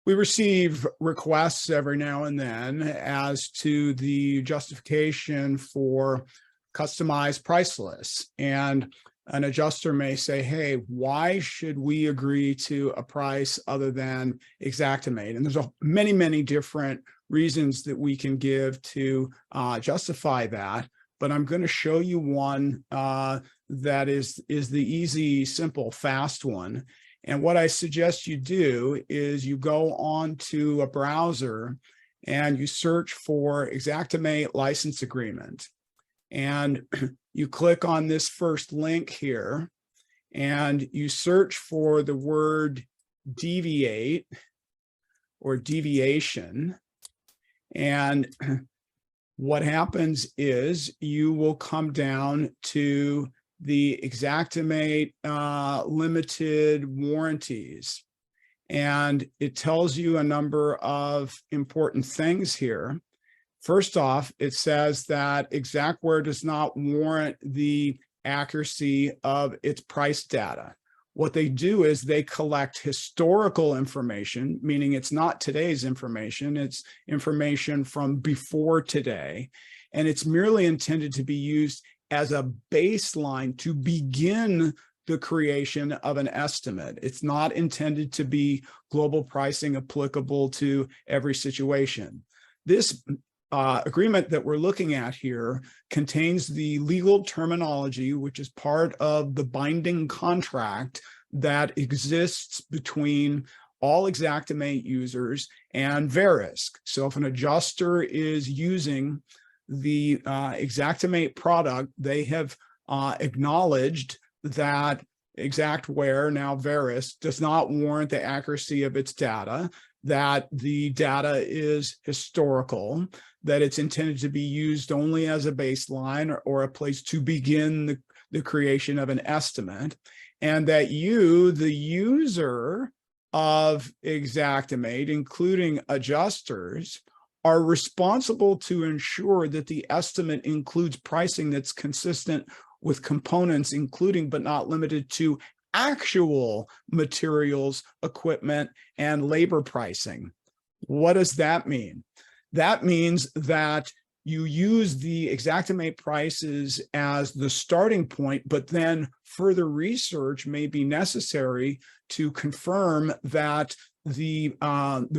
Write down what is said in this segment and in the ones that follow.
We receive requests every now and then as to the justification for customized price lists. And an adjuster may say, hey, why should we agree to a price other than Xactimate? And there's many, many different reasons that we can give to justify that. But I'm going to show you one that is the easy, simple, fast one. And what I suggest you do is you go on to a browser and you search for Xactimate license agreement. And you click on this first link here and you search for the word deviate or deviation. And what happens is you will come down to the Xactimate limited warranties. And it tells you a number of important things here. First off, it says that Xactware does not warrant the accuracy of its price data. What they do is they collect historical information, meaning it's not today's information, it's information from before today, and it's merely intended to be used as a baseline to begin the creation of an estimate. It's not intended to be global pricing applicable to every situation. This agreement that we're looking at here contains the legal terminology, which is part of the binding contract that exists between all Xactimate users and Verisk. So if an adjuster is using the Xactimate product, they have acknowledged that Xactware, now Verisk, does not warrant the accuracy of its data, that the data is historical, that it's intended to be used only as a baseline or a place to begin the creation of an estimate, and that you, the user of Xactimate, including adjusters, are responsible to ensure that the estimate includes pricing that's consistent with components, including but not limited to actual materials, equipment, and labor pricing. What does that mean? That means that you use the Xactimate prices as the starting point, but then further research may be necessary to confirm that the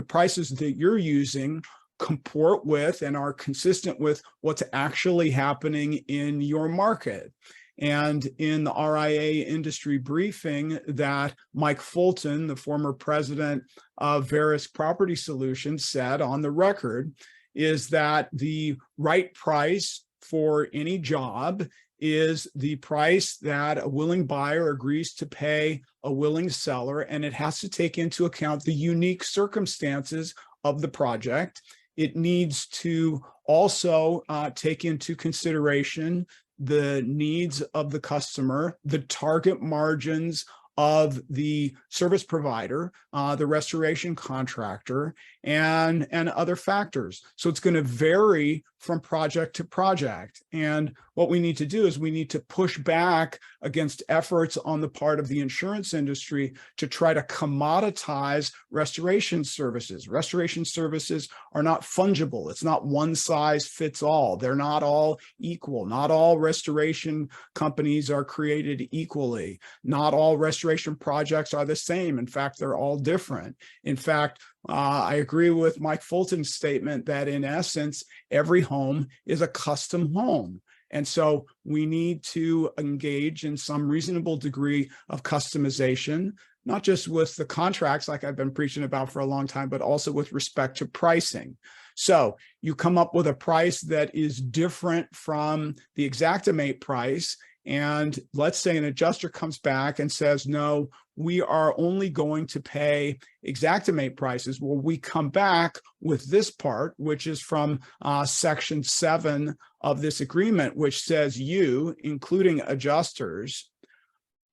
prices that you're using comport with and are consistent with what's actually happening in your market. And in the RIA industry briefing that Mike Fulton, the former president of Verisk Property Solutions, said on the record is that the right price for any job is the price that a willing buyer agrees to pay a willing seller, and it has to take into account the unique circumstances of the project. It needs to also take into consideration the needs of the customer, the target margins of the service provider, the restoration contractor, and other factors. So it's going to vary from project to project. And what we need to do is we need to push back against efforts on the part of the insurance industry to try to commoditize restoration services. Restoration services are not fungible. It's not one size fits all. They're not all equal. Not all restoration companies are created equally. Not all restoration projects are the same. In fact, they're all different. In fact, I agree with Mike Fulton's statement that in essence, every home is a custom home. And so we need to engage in some reasonable degree of customization, not just with the contracts like I've been preaching about for a long time, but also with respect to pricing. So you come up with a price that is different from the Xactimate price. And let's say an adjuster comes back and says, no, we are only going to pay Xactimate prices. Well, we come back with this part, which is from Section 7 of this agreement, which says you, including adjusters,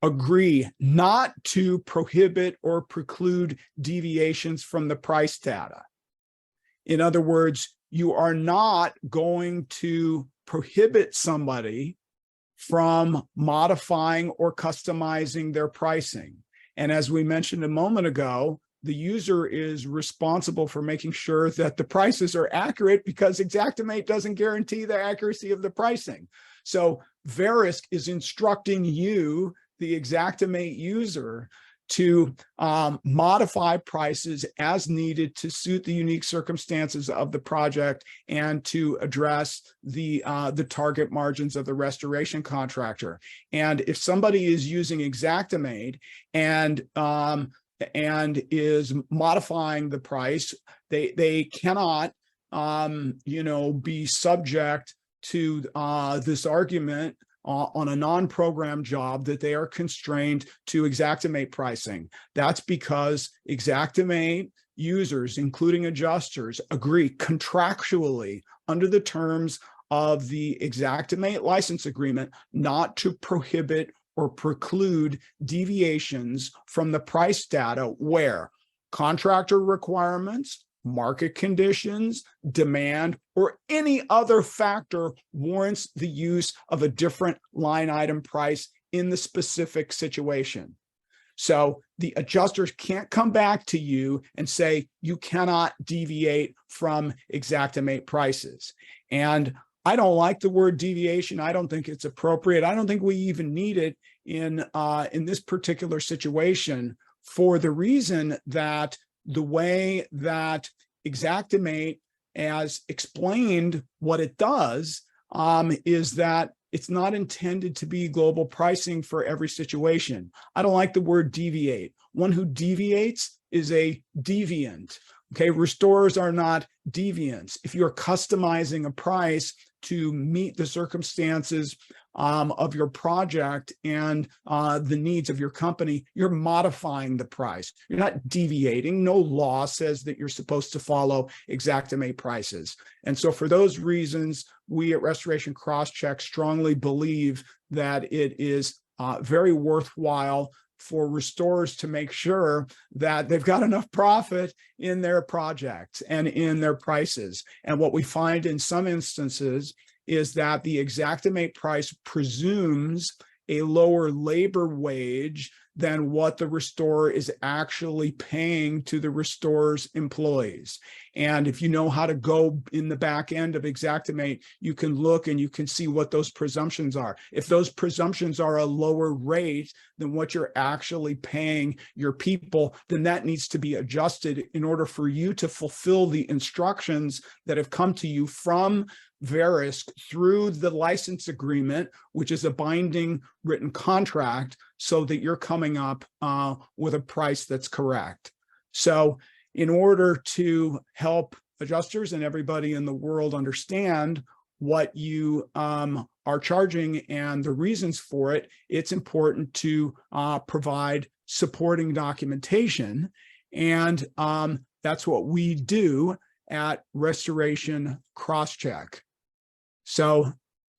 agree not to prohibit or preclude deviations from the price data. In other words, you are not going to prohibit somebody from modifying or customizing their pricing. And as we mentioned a moment ago, the user is responsible for making sure that the prices are accurate, because Xactimate doesn't guarantee the accuracy of the pricing. So Verisk is instructing you, the Xactimate user, to modify prices as needed to suit the unique circumstances of the project and to address the target margins of the restoration contractor. And if somebody is using Xactimate and is modifying the price, they cannot be subject to this argument on a non-program job that they are constrained to Xactimate pricing. That's because Xactimate users, including adjusters, agree contractually under the terms of the Xactimate license agreement not to prohibit or preclude deviations from the price data where contractor requirements, market conditions, demand, or any other factor warrants the use of a different line item price in the specific situation. So the adjusters can't come back to you and say, you cannot deviate from Xactimate prices. And I don't like the word deviation. I don't think it's appropriate. I don't think we even need it in this particular situation, for the reason that the way that Xactimate has explained what it does is that it's not intended to be global pricing for every situation. I don't like the word deviate. One who deviates is a deviant. Okay, restorers are not deviants. If you're customizing a price to meet the circumstances of your project and the needs of your company, you're modifying the price. You're not deviating. No law says that you're supposed to follow Xactimate prices. And so for those reasons, we at Restoration CrossCheck strongly believe that it is very worthwhile for restorers to make sure that they've got enough profit in their projects and in their prices. And what we find in some instances is that the Xactimate price presumes a lower labor wage than what the restorer is actually paying to the restorer's employees. And if you know how to go in the back end of Xactimate, you can look and you can see what those presumptions are. If those presumptions are a lower rate than what you're actually paying your people, then that needs to be adjusted in order for you to fulfill the instructions that have come to you from Verisk through the license agreement, which is a binding written contract, so that you're coming up with a price that's correct. So in order to help adjusters and everybody in the world understand what you are charging and the reasons for it, it's important to provide supporting documentation. And that's what we do at Restoration CrossCheck. So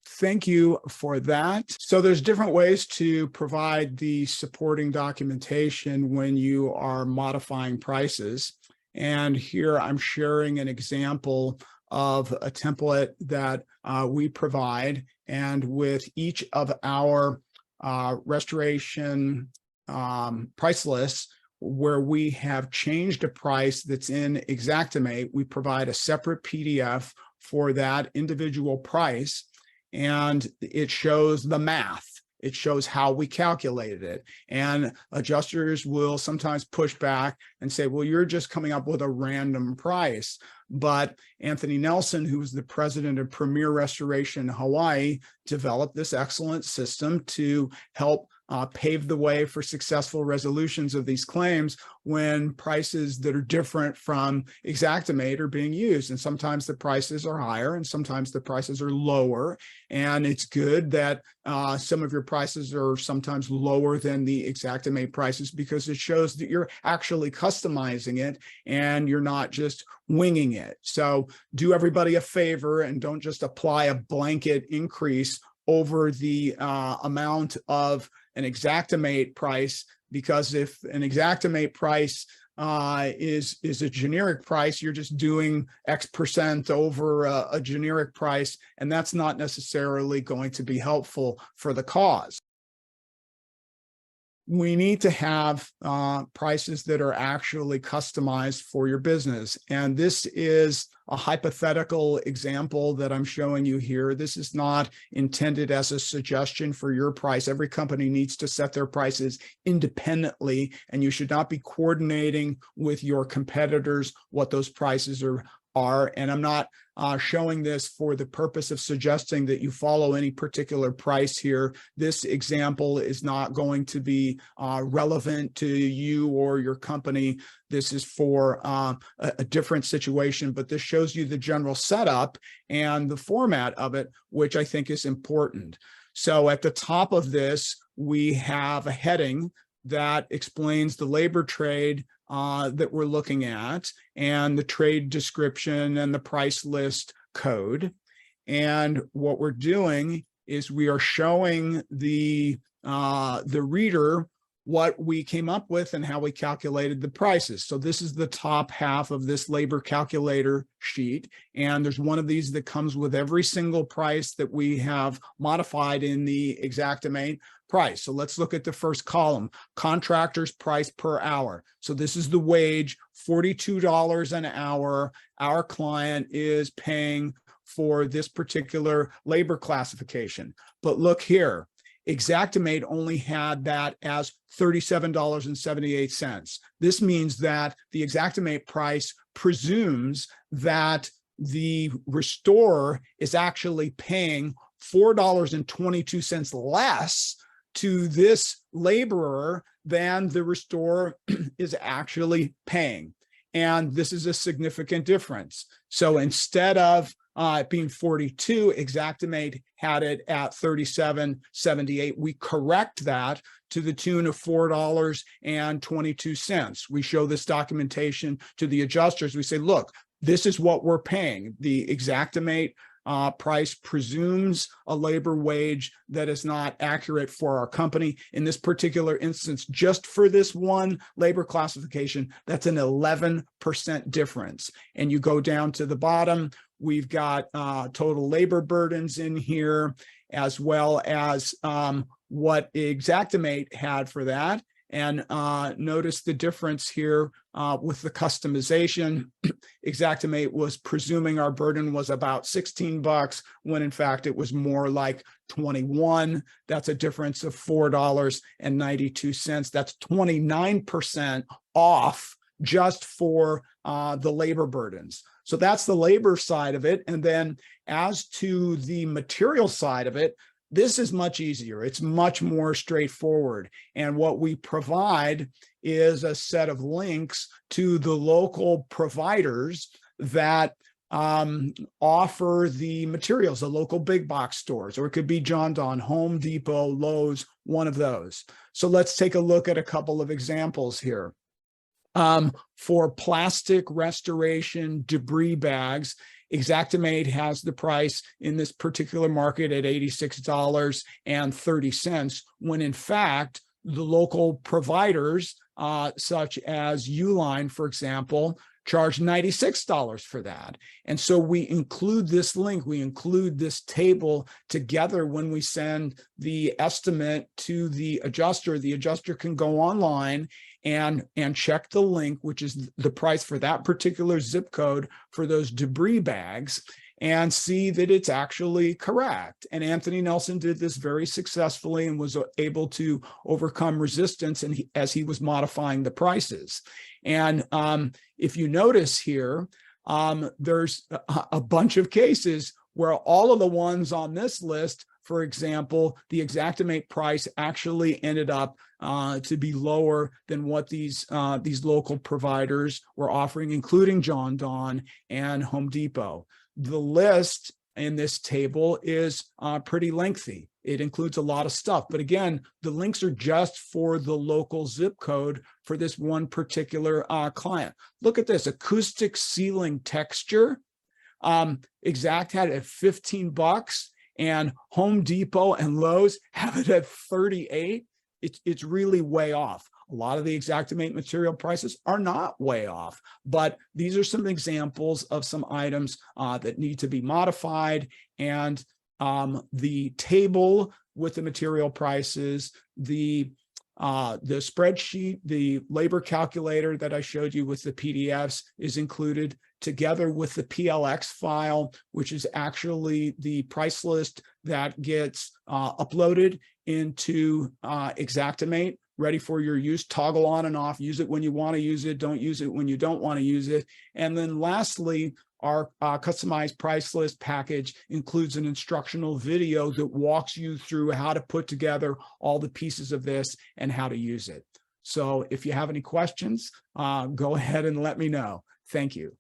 thank you for that. So there's different ways to provide the supporting documentation when you are modifying prices. And here I'm sharing an example of a template that we provide. And with each of our restoration price lists, where we have changed a price that's in Xactimate, we provide a separate PDF for that individual price, and it shows the math. It shows how we calculated it. And adjusters will sometimes push back and say, well, you're just coming up with a random price. But Anthony Nelson, who was the president of Premier Restoration Hawaii, developed this excellent system to help pave the way for successful resolutions of these claims when prices that are different from Xactimate are being used. And sometimes the prices are higher and sometimes the prices are lower. And it's good that some of your prices are sometimes lower than the Xactimate prices, because it shows that you're actually customizing it and you're not just winging it. So do everybody a favor and don't just apply a blanket increase over the amount of an Xactimate price, because if an Xactimate price is a generic price, you're just doing X% over a generic price, and that's not necessarily going to be helpful for the cause. we need to have prices that are actually customized for your business. And this is a hypothetical example that I'm showing you here. This is not intended as a suggestion for your price. Every company needs to set their prices independently, and you should not be coordinating with your competitors what those prices are. And I'm not showing this for the purpose of suggesting that you follow any particular price here. This example is not going to be relevant to you or your company. This is for a different situation, but this shows you the general setup and the format of it, which I think is important. So at the top of this, we have a heading that explains the labor trade that we're looking at, and the trade description and the price list code. And what we're doing is we are showing the reader what we came up with and how we calculated the prices. So this is the top half of this labor calculator sheet. And there's one of these that comes with every single price that we have modified in the Xactimate price. So let's look at the first column, contractors price per hour. So this is the wage, $42 an hour. Our client is paying for this particular labor classification. But look here, Xactimate only had that as $37.78. This means that the Xactimate price presumes that the restorer is actually paying $4.22 less to this laborer than the restorer is actually paying. And this is a significant difference. So instead of it being 42, Xactimate had it at 37.78. We correct that to the tune of $4.22. We show this documentation to the adjusters. We say, look, this is what we're paying. The Xactimate price presumes a labor wage that is not accurate for our company. In this particular instance, just for this one labor classification, that's an 11% difference. And you go down to the bottom, we've got total labor burdens in here, as well as what Xactimate had for that. And notice the difference here with the customization. Xactimate was presuming our burden was about 16 bucks, when in fact it was more like 21. That's a difference of $4.92. That's 29% off just for the labor burdens. So that's the labor side of it. And then as to the material side of it, this is much easier. It's much more straightforward. And what we provide is a set of links to the local providers that offer the materials, the local big box stores, or it could be John Donne, Home Depot, Lowe's, one of those. So let's take a look at a couple of examples here. For plastic restoration debris bags, Xactimate has the price in this particular market at $86.30, when in fact, the local providers, such as Uline, for example, charge $96 for that. And so we include this link, we include this table together when we send the estimate to the adjuster. The adjuster can go online and check the link, which is the price for that particular zip code for those debris bags, and see that it's actually correct. And Anthony Nelson did this very successfully and was able to overcome resistance as he was modifying the prices. And if you notice here, there's a bunch of cases where all of the ones on this list, for example, the Xactimate price actually ended up to be lower than what these local providers were offering, including John Donne and Home Depot. The list in this table is pretty lengthy. It includes a lot of stuff. But again, the links are just for the local zip code for this one particular client. Look at this, acoustic ceiling texture. Xact had it at 15 bucks, and Home Depot and Lowe's have it at 38. It's really way off. A lot of the Xactimate material prices are not way off, but these are some examples of some items that need to be modified. And the table with the material prices, the The spreadsheet, the labor calculator that I showed you with the PDFs is included together with the PLX file, which is actually the price list that gets uploaded into Xactimate, ready for your use. Toggle on and off, use it when you want to use it, don't use it when you don't want to use it. And then lastly, our customized price list package includes an instructional video that walks you through how to put together all the pieces of this and how to use it. So if you have any questions, go ahead and let me know. Thank you.